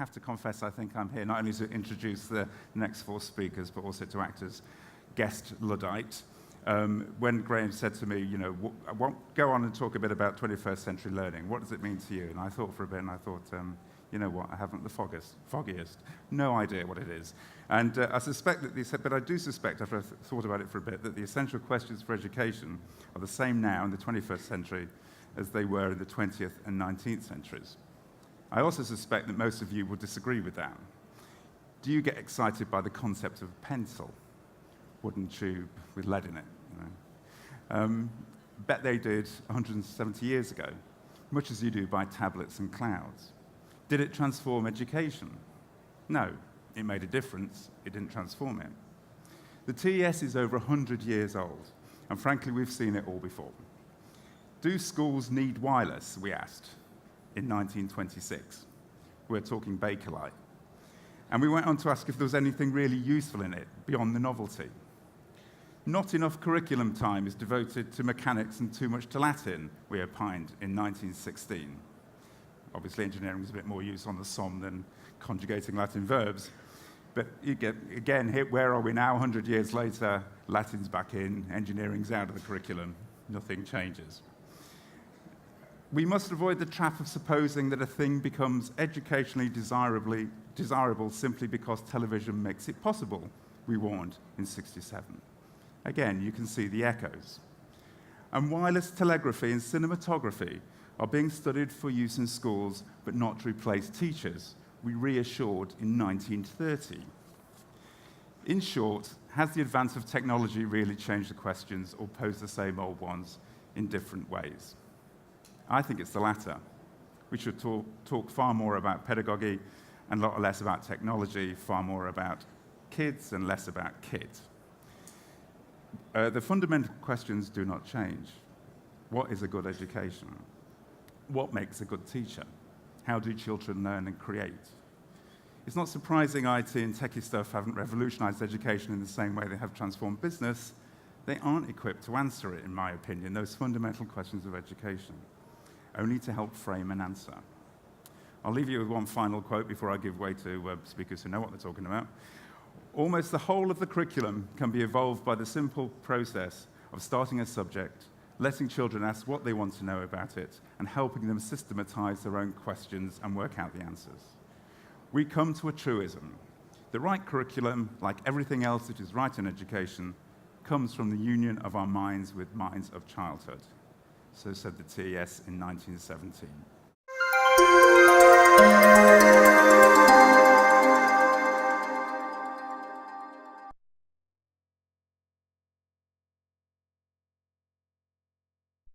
have to confess I think I'm here not only to introduce the next four speakers, but also to act as guest Luddite. When Graham said to me, I won't go on and talk a bit about 21st century learning. What does it mean to you? And I thought for a bit, and I thought, you know what, I haven't the foggiest, no idea what it is. And I suspect that but I do suspect, after I've thought about it for a bit, that the essential questions for education are the same now in the 21st century as they were in the 20th and 19th centuries. I also suspect that most of you will disagree with that. Do you get excited by the concept of a pencil? Wooden tube with lead in it. Bet they did 170 years ago, much as you do by tablets and clouds. Did it transform education? No, it made a difference. It didn't transform it. The TES is over 100 years old, and frankly, we've seen it all before. Do schools need wireless, we asked, in 1926. We're talking Bakelite. And we went on to ask if there was anything really useful in it beyond the novelty. Not enough curriculum time is devoted to mechanics and too much to Latin, we opined in 1916. Obviously, engineering was a bit more use on the Somme than conjugating Latin verbs. But again, where are we now, 100 years later? Latin's back in, engineering's out of the curriculum, nothing changes. We must avoid the trap of supposing that a thing becomes educationally desirable simply because television makes it possible, we warned in '67. Again, you can see the echoes. And wireless telegraphy and cinematography are being studied for use in schools, but not to replace teachers, we reassured in 1930. In short, has the advance of technology really changed the questions or posed the same old ones in different ways? I think it's the latter. We should talk far more about pedagogy and a lot less about technology, far more about kids and less about kids. The fundamental questions do not change. What is a good education? What makes a good teacher? How do children learn and create? It's not surprising IT and techie stuff haven't revolutionized education in the same way they have transformed business. They aren't equipped to answer it, in my opinion, those fundamental questions of education, only to help frame an answer. I'll leave you with one final quote before I give way to speakers who know what they're talking about. Almost the whole of the curriculum can be evolved by the simple process of starting a subject, letting children ask what they want to know about it, and helping them systematize their own questions and work out the answers. We come to a truism. The right curriculum, like everything else that is right in education, comes from the union of our minds with minds of childhood. So said the TES in 1917.